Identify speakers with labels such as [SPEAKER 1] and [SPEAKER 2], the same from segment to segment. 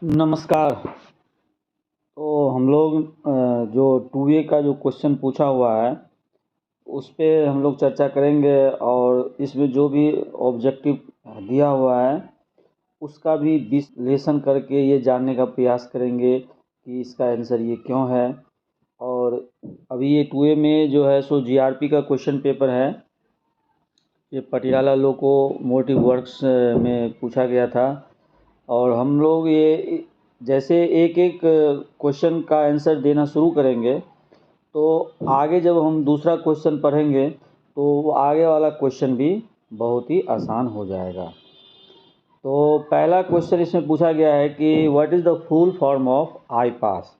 [SPEAKER 1] नमस्कार। तो हम लोग जो 2A का जो क्वेश्चन पूछा हुआ है उस पे हम लोग चर्चा करेंगे और इसमें जो भी ऑब्जेक्टिव दिया हुआ है उसका भी विश्लेषण करके ये जानने का प्रयास करेंगे कि इसका आंसर ये क्यों है। और अभी ये 2A में जो है सो GRP का क्वेश्चन पेपर है। ये पटियाला लोको मोटिव वर्क्स में पूछा गया था और हम लोग ये जैसे एक एक क्वेश्चन का आंसर देना शुरू करेंगे तो आगे जब हम दूसरा क्वेश्चन पढ़ेंगे तो वो आगे वाला क्वेश्चन भी बहुत ही आसान हो जाएगा। तो पहला क्वेश्चन इसमें पूछा गया है कि what is the full form of I pass.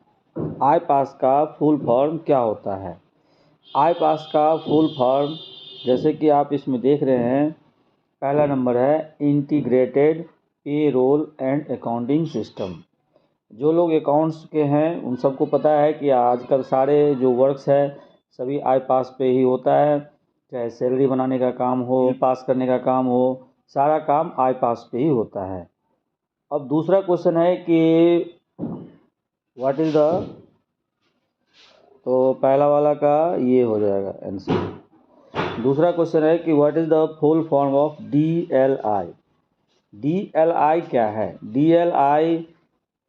[SPEAKER 1] I pass का फुल फॉर्म क्या होता है? आई पास का फुल फॉर्म जैसे कि आप इसमें देख रहे हैं, पहला नंबर है इंटीग्रेटेड पे रोल एंड अकाउंटिंग सिस्टम। जो लोग अकाउंट्स के हैं उन सबको पता है कि आजकल सारे जो वर्क्स है सभी आई पास पे ही होता है, चाहे सैलरी बनाने का काम हो, बिल पास करने का काम हो, सारा काम आई पास पे ही होता है। अब दूसरा क्वेश्चन है कि व्हाट इज़ द, तो पहला वाला का ये हो जाएगा आंसर। दूसरा क्वेश्चन है कि what is the full form of DLI। DLI क्या है? DLI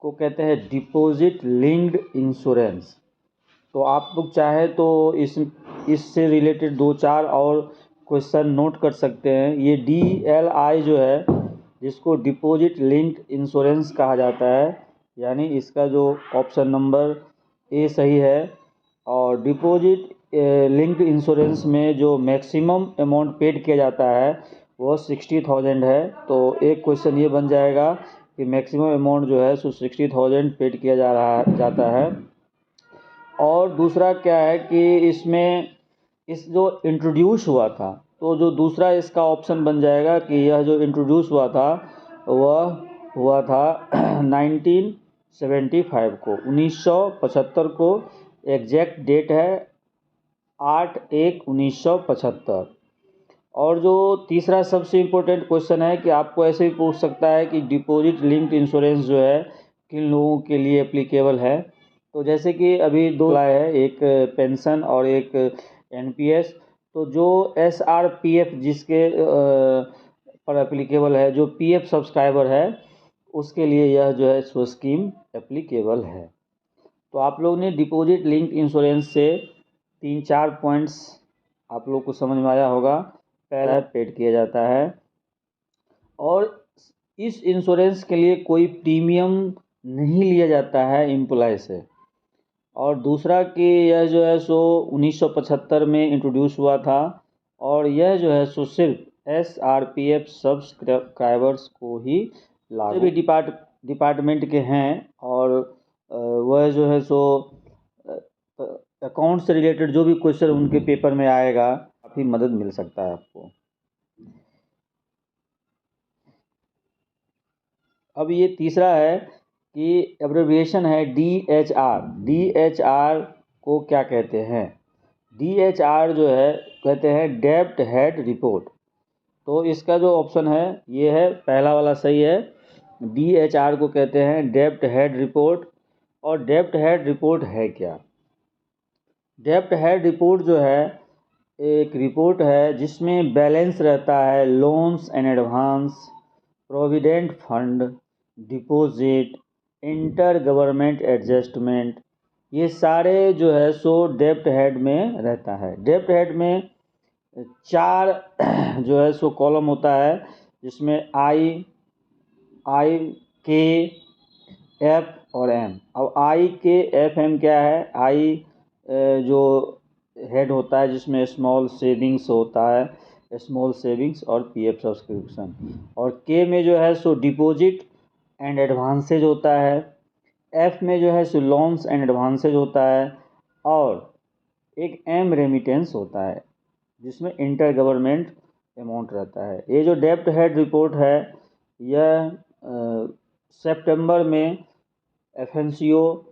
[SPEAKER 1] को कहते हैं डिपॉजिट लिंक्ड इंश्योरेंस। तो आप लोग चाहे तो इससे रिलेटेड दो चार और क्वेश्चन नोट कर सकते हैं। ये DLI जो है जिसको डिपॉजिट लिंक्ड इंश्योरेंस कहा जाता है, यानी इसका जो ऑप्शन नंबर ए सही है। और डिपॉजिट लिंक्ड इंश्योरेंस में जो मैक्सिमम अमाउंट पेड किया जाता है वो 60,000 है। तो एक क्वेश्चन ये बन जाएगा कि मैक्सिमम अमाउंट जो है सो 60,000 पेड किया जाता है। और दूसरा क्या है कि इसमें इस जो इंट्रोड्यूस हुआ था, तो जो दूसरा इसका ऑप्शन बन जाएगा कि यह जो इंट्रोड्यूस हुआ था वह हुआ था 1975 को, 1975 को। एग्जैक्ट डेट है 8/1/1975। और जो तीसरा सबसे इम्पोर्टेंट क्वेश्चन है कि आपको ऐसे भी पूछ सकता है कि डिपॉजिट लिंक्ड इंश्योरेंस जो है किन लोगों के लिए एप्लीकेबल है। तो जैसे कि अभी दो लाए है, एक पेंशन और एक NPS। तो जो SRPF जिसके पर एप्लीकेबल है, जो PF सब्सक्राइबर है उसके लिए यह जो है सो स्कीम एप्लीकेबल है। तो आप लोग ने डिपॉजिट लिंक्ड इंश्योरेंस से 3-4 पॉइंट्स आप लोग को समझ में आया होगा। पहला पेड किया जाता है और इस इंश्योरेंस के लिए कोई प्रीमियम नहीं लिया जाता है एम्प्लॉय से। और दूसरा कि यह जो है सो 1975 में इंट्रोड्यूस हुआ था और यह जो है सो सिर्फ SRPF सब्सक्राइबर्स को ही लागू भी डिपार्टमेंट के हैं। और वह जो है सो अकाउंट से रिलेटेड जो भी क्वेश्चन उनके पेपर में आएगा काफ़ी मदद मिल सकता है आपको। अब ये तीसरा है कि एब्रिविएशन है DHR। DHR को क्या कहते हैं? DHR जो है कहते हैं डेब्ट हेड रिपोर्ट। तो इसका जो ऑप्शन है ये है, पहला वाला सही है। DHR को कहते हैं डेब्ट हेड रिपोर्ट। और डेब्ट हेड रिपोर्ट है क्या? डेब्ट हेड रिपोर्ट जो है एक रिपोर्ट है जिसमें बैलेंस रहता है loans and advance, provident fund, deposit, inter government adjustment, ये सारे जो है सो डेब्ट हेड में रहता है। डेब्ट हेड में 4 जो है सो कॉलम होता है जिसमें I, K, F और M। अब I, K, F, M क्या है? I जो हेड होता है जिसमें स्मॉल सेविंग्स होता है, स्मॉल सेविंग्स और PF सब्सक्रिप्शन। और K में जो है सो डिपॉजिट एंड एडवांसेज होता है। F में जो है सो लोन्स एंड एडवांसेज होता है। और एक M रेमिटेंस होता है जिसमें इंटर गवर्नमेंट अमाउंट रहता है। ये जो डेब्ट हेड रिपोर्ट है यह सितंबर में FNCO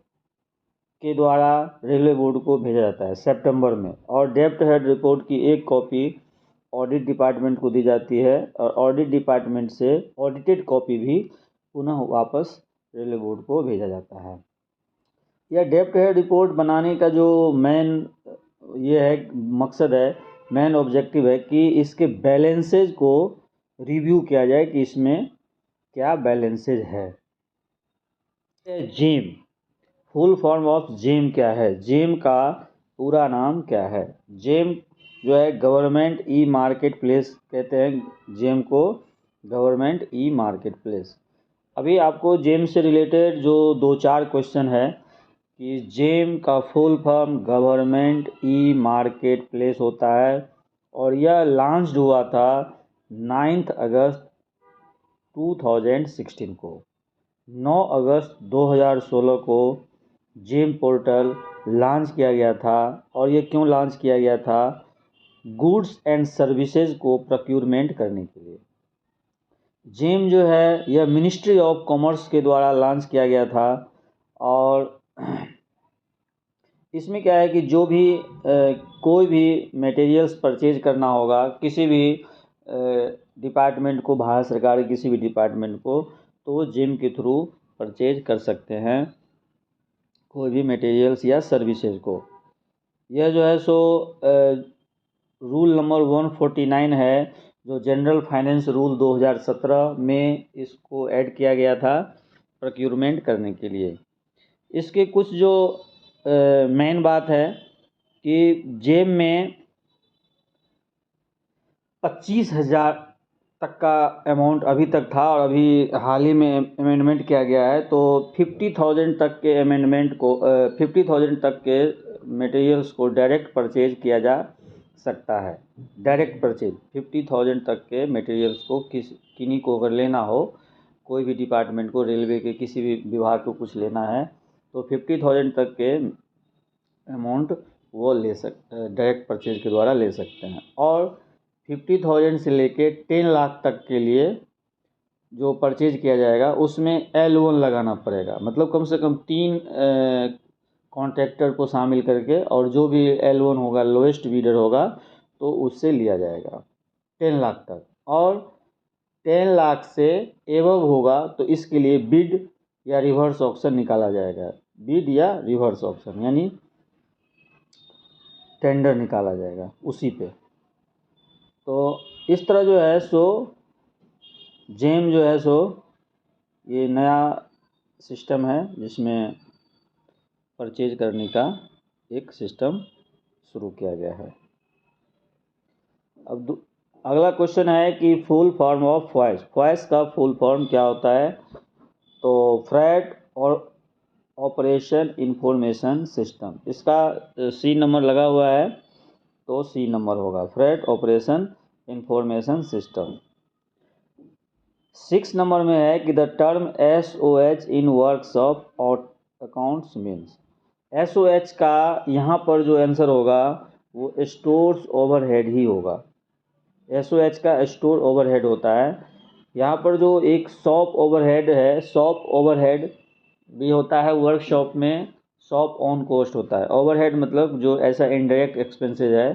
[SPEAKER 1] के द्वारा रेलवे बोर्ड को भेजा जाता है सितंबर में। और डेब्ट हेड रिपोर्ट की एक कॉपी ऑडिट डिपार्टमेंट को दी जाती है और ऑडिट डिपार्टमेंट से ऑडिटेड कॉपी भी पुनः वापस रेलवे बोर्ड को भेजा जाता है। यह डेप्ट हेड रिपोर्ट बनाने का जो मेन ये है मकसद है, मेन ऑब्जेक्टिव है कि इसके बैलेंसेज को रिव्यू किया जाए कि इसमें क्या बैलेंसेज है। GeM, full form of GeM क्या है, जेम का पूरा नाम क्या है। जेम जो है गवर्नमेंट ई मार्केट प्लेस कहते हैं, जेम को गवर्नमेंट ई मार्केट प्लेस। अभी आपको जेम से रिलेटेड जो 2-4 क्वेश्चन है कि जेम का full form government e market place होता है और यह लॉन्च हुआ था 9 अगस्त 2016 को। 9 अगस्त 2016 को जेम पोर्टल लॉन्च किया गया था। और ये क्यों लॉन्च किया गया था? गुड्स एंड सर्विसेज को प्रोक्योरमेंट करने के लिए। जेम जो है यह मिनिस्ट्री ऑफ कॉमर्स के द्वारा लॉन्च किया गया था। और इसमें क्या है कि जो भी कोई भी मटेरियल्स परचेज करना होगा किसी भी डिपार्टमेंट को, भारत सरकार के किसी भी डिपार्टमेंट को, तो वो जेम के थ्रू परचेज कर सकते हैं कोई भी मटेरियल्स या सर्विसेज को। यह जो है सो रूल नंबर 149 है, जो जनरल फाइनेंस रूल 2017 में इसको ऐड किया गया था प्रोक्योरमेंट करने के लिए। इसके कुछ जो मेन बात है कि जेम में 25,000 तक का अमाउंट अभी तक था और अभी हाल ही में अमेंडमेंट किया गया है, तो 50,000 तक के अमेंडमेंट को 50,000 तक के मटेरियल्स को डायरेक्ट परचेज किया जा सकता है। डायरेक्ट परचेज 50,000 तक के मटेरियल्स को किन्हीं को अगर लेना हो, कोई भी डिपार्टमेंट को, रेलवे के किसी भी विभाग को कुछ लेना है तो 50,000 तक के अमाउंट वो ले सकते, डायरेक्ट परचेज के द्वारा ले सकते हैं। और 50,000 से लेके 10 लाख तक के लिए जो परचेज किया जाएगा उसमें L1 लगाना पड़ेगा, मतलब कम से कम 3 कॉन्ट्रैक्टर को शामिल करके, और जो भी L1 होगा, लोएस्ट बीडर होगा, तो उससे लिया जाएगा 10 लाख तक। और 10 लाख से एबव होगा तो इसके लिए बिड या रिवर्स ऑक्शन निकाला जाएगा। बिड या रिवर्स ऑक्शन यानी टेंडर निकाला जाएगा उसी पे। तो इस तरह जो है सो जेम जो है सो ये नया सिस्टम है जिसमें परचेज करने का एक सिस्टम शुरू किया गया है। अब अगला क्वेश्चन है कि फुल फॉर्म ऑफ फॉयस, फॉयस का फुल फॉर्म क्या होता है? तो फ्रेट और ऑपरेशन इंफॉर्मेशन सिस्टम, इसका सी नंबर लगा हुआ है तो सी नंबर होगा, freight operation information system. 6 number में है कि the term SOH in works of accounts means. SOH का यहाँ पर जो आंसर होगा वो स्टोर्स ओवरहेड ही होगा। SOH का स्टोर ओवरहेड होता है। यहाँ पर जो एक शॉप ओवरहेड है, शॉप ओवरहेड भी होता है वर्कशॉप में, शॉप ऑन कॉस्ट होता है। ओवरहेड मतलब जो ऐसा इनडायरेक्ट एक्सपेंसेस है,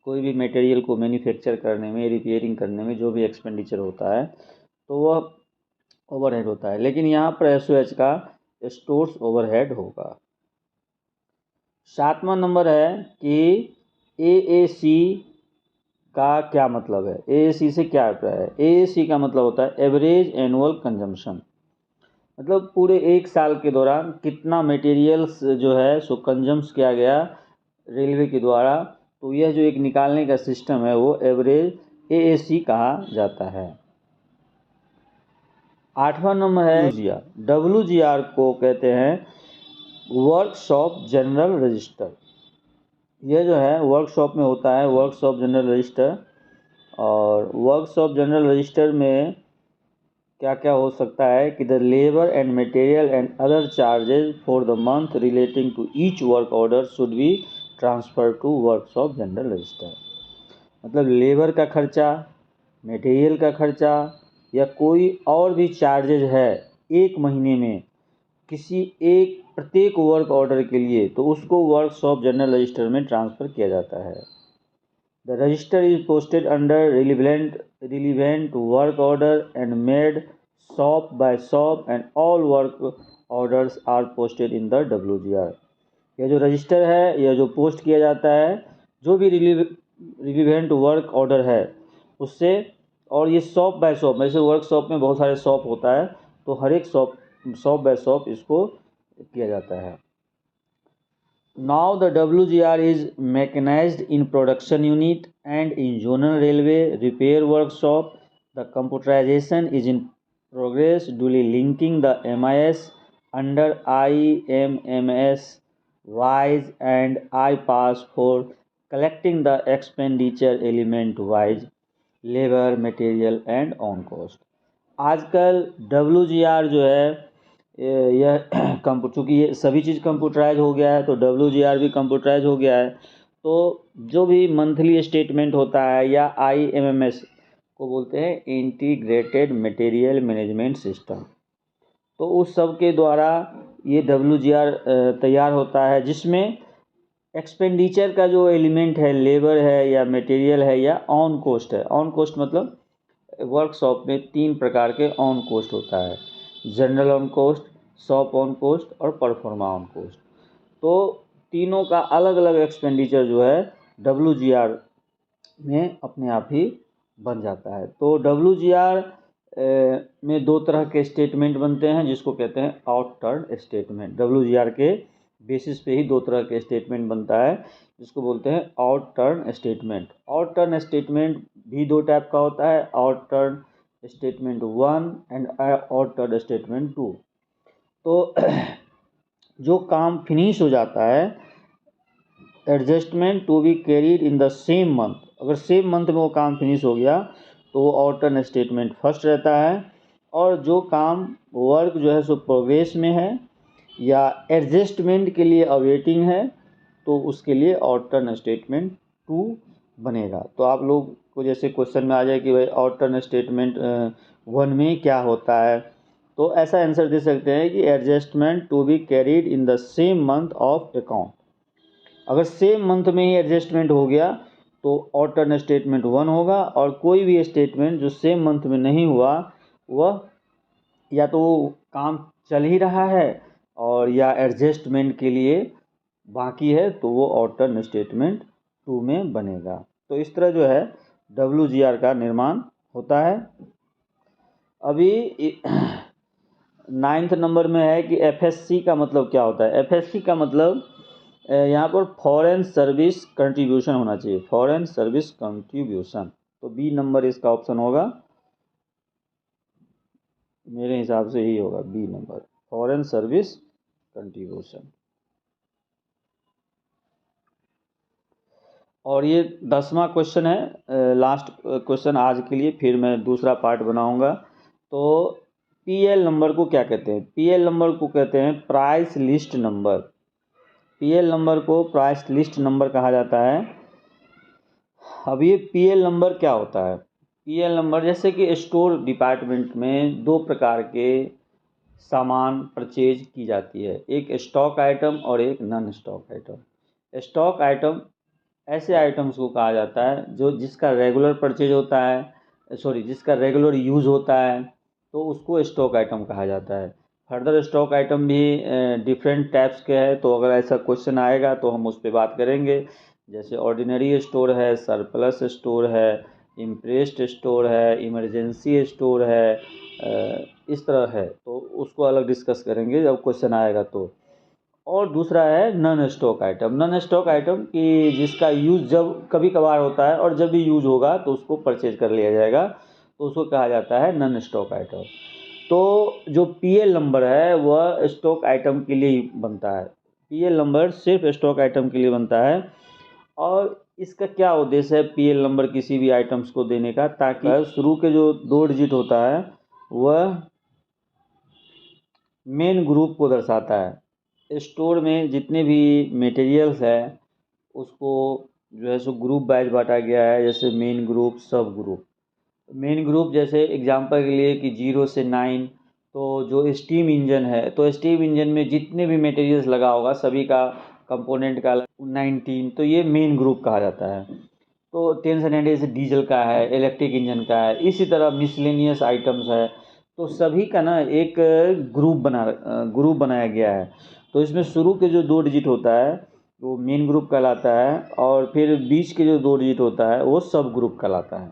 [SPEAKER 1] कोई भी मटेरियल को मैन्युफैक्चर करने में, रिपेयरिंग करने में जो भी एक्सपेंडिचर होता है तो वह ओवरहेड होता है। लेकिन यहाँ पर SOH का स्टोर्स ओवरहेड होगा। 7वां नंबर है कि AAC का क्या मतलब है? AAC से क्या अभिप्राय है? AAC का मतलब होता है एवरेज एनुअल कंजम्पशन, मतलब पूरे एक साल के दौरान कितना मटेरियल्स जो है सो कंजम्स किया गया रेलवे के द्वारा, तो यह जो एक निकालने का सिस्टम है वो एवरेज AAC कहा जाता है। 8वां नंबर है WGR को कहते हैं वर्कशॉप जनरल रजिस्टर। यह जो है वर्कशॉप में होता है, वर्कशॉप जनरल रजिस्टर। और वर्कशॉप जनरल रजिस्टर में क्या क्या हो सकता है कि the labour and material and other charges for the month relating to each work order should be transfer to workshop general register. मतलब लेबर का खर्चा, मटेरियल का खर्चा या कोई और भी चार्जेज है एक महीने में किसी एक प्रत्येक वर्क ऑर्डर के लिए, तो उसको वर्कशॉप जनरल रजिस्टर में ट्रांसफ़र किया जाता है। The register is posted under relevant work order and made shop by shop and all work orders are posted in the WGR। यह जो रजिस्टर है, यह जो पोस्ट किया जाता है, जो भी रिलीवेंट वर्क ऑर्डर है उससे, और ये शॉप बाय शॉप, जैसे वर्कशॉप में बहुत सारे शॉप होता है, तो हर एक शॉप बाय शॉप इसको किया जाता है। Now the WGR is mechanized in production unit and in zonal railway repair workshop. The computerization is in progress, duly linking the MIS under IMMS wise and iPass for collecting the expenditure element wise, labor, material and on cost। आजकल WGR जो है यह चूँकि ये सभी चीज़ computerise हो गया है, तो WGR भी कंप्यूटराइज हो गया है। तो जो भी मंथली स्टेटमेंट होता है या IMMS को बोलते हैं इंटीग्रेटेड मटेरियल मैनेजमेंट सिस्टम, तो उस सब के द्वारा ये WGR तैयार होता है, जिसमें एक्सपेंडिचर का जो एलिमेंट है, लेबर है या मटेरियल है या ऑन कोस्ट है। ऑन कोस्ट मतलब वर्कशॉप में 3 प्रकार के ऑन कोस्ट होता है, general on cost, shop on cost और परफॉर्मा ऑन कोस्ट। तो तीनों का अलग अलग एक्सपेंडिचर जो है WGR में अपने आप ही बन जाता है। तो WGR में 2 तरह के स्टेटमेंट बनते हैं, जिसको कहते हैं आउट टर्न स्टेटमेंट। WGR के बेसिस पे ही 2 तरह के स्टेटमेंट बनता है, जिसको बोलते हैं out turn statement. Out turn statement भी 2 टाइप का होता है, out turn statement 1 and out turn statement 2। तो जो काम फिनिश हो जाता है, adjustment to be carried in the same month, अगर सेम मंथ में वो काम फिनिश हो गया तो वो आउट टर्न स्टेटमेंट फर्स्ट रहता है। और जो काम वर्क जो है सो प्रोग्रेस में है या एडजस्टमेंट के लिए अवेटिंग है, तो उसके लिए आउट टर्न स्टेटमेंट 2 बनेगा। तो आप लोग को जैसे क्वेश्चन में आ जाए कि भाई आउट टर्न स्टेटमेंट 1 में क्या होता है, तो ऐसा आंसर दे सकते हैं कि adjustment to be carried in the same month of account. अगर सेम मंथ में ही एडजस्टमेंट हो गया तो आउट टर्न स्टेटमेंट 1 होगा, और कोई भी स्टेटमेंट जो सेम मंथ में नहीं हुआ, वह या तो काम चल ही रहा है और या एडजस्टमेंट के लिए बाकी है, तो वो आउट टर्न स्टेटमेंट 2 में बनेगा। तो इस तरह जो है WGR का निर्माण होता है। अभी 9th नंबर में है कि FSC का मतलब क्या होता है। FSC का मतलब यहाँ पर फॉरेन सर्विस कंट्रीब्यूशन होना चाहिए, फॉरेन सर्विस कंट्रीब्यूशन। तो बी नंबर इसका ऑप्शन होगा, मेरे हिसाब से यही होगा B number, foreign service contribution. और ये 10वां क्वेश्चन है, लास्ट क्वेश्चन आज के लिए, फिर मैं दूसरा पार्ट बनाऊंगा। तो PL नंबर को क्या कहते हैं? PL नंबर को कहते हैं price list number. PL number को प्राइस लिस्ट नंबर कहा जाता है। अब ये PL नंबर क्या होता है? PL नंबर, जैसे कि स्टोर डिपार्टमेंट में 2 प्रकार के सामान परचेज की जाती है, एक स्टॉक आइटम और एक non stock item. Stock item ऐसे आइटम्स को कहा जाता है जो जिसका रेगुलर परचेज होता है, जिसका रेगुलर यूज़ होता है, तो उसको स्टॉक आइटम कहा जाता है। फर्दर स्टॉक आइटम भी डिफरेंट टाइप्स के हैं, तो अगर ऐसा क्वेश्चन आएगा तो हम उस पर बात करेंगे। जैसे ऑर्डिनरी स्टोर है, सरप्लस स्टोर है, इम्प्रेस्ड स्टोर है, इमरजेंसी स्टोर है, इस तरह है, तो उसको अलग डिस्कस करेंगे जब क्वेश्चन आएगा तो। और दूसरा है non stock item. Non stock item कि जिसका यूज़ जब कभी कभार होता है और जब भी यूज़ होगा तो उसको परचेज कर लिया जाएगा, तो उसको कहा जाता है नॉन स्टॉक आइटम। तो जो PL नंबर है वह स्टॉक आइटम के लिए ही बनता है। PL नंबर सिर्फ स्टॉक आइटम के लिए बनता है। और इसका क्या उद्देश्य है PL नंबर किसी भी आइटम्स को देने का, ताकि शुरू के जो 2 डिजिट होता है वह मेन ग्रुप को दर्शाता है। स्टोर में जितने भी मटेरियल्स है उसको जो है सो ग्रुप वाइज बांटा गया है, जैसे मेन ग्रुप, सब ग्रुप। मेन ग्रुप जैसे एग्जांपल के लिए कि 0 से 9, तो जो स्टीम इंजन है, तो स्टीम इंजन में जितने भी मटेरियल्स लगा होगा सभी का कंपोनेंट का 19, तो ये मेन ग्रुप कहा जाता है। तो 10 से 90 जैसे डीजल का है, इलेक्ट्रिक इंजन का है, इसी तरह मिसलेनियस आइटम्स है, तो सभी का ना एक ग्रुप बनाया गया है। तो इसमें शुरू के जो 2 डिजिट होता है वो मेन ग्रुप कहलाता है, और फिर बीच के जो 2 डिजिट होता है वो सब ग्रुप कहलाता है।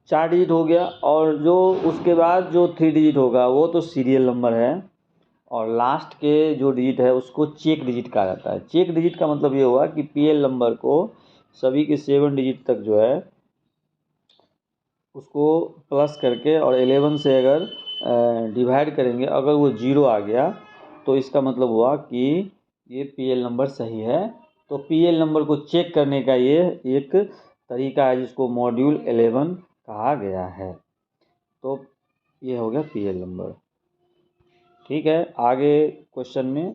[SPEAKER 1] 4 डिजिट हो गया, और जो उसके बाद जो 3 डिजिट होगा वो तो सीरियल नंबर है, और लास्ट के जो डिजिट है उसको चेक डिजिट कहा जाता है। चेक डिजिट का मतलब ये हुआ कि पीएल नंबर को सभी के 7 डिजिट तक जो है उसको प्लस करके और 11 से अगर डिवाइड करेंगे, अगर वो 0 आ गया तो इसका मतलब हुआ कि ये पीएल नंबर सही है। तो पीएल नंबर को चेक करने का ये एक तरीका है जिसको मॉड्यूल 11 कहा गया है। तो ये हो गया पीएल नंबर। ठीक है, आगे क्वेश्चन में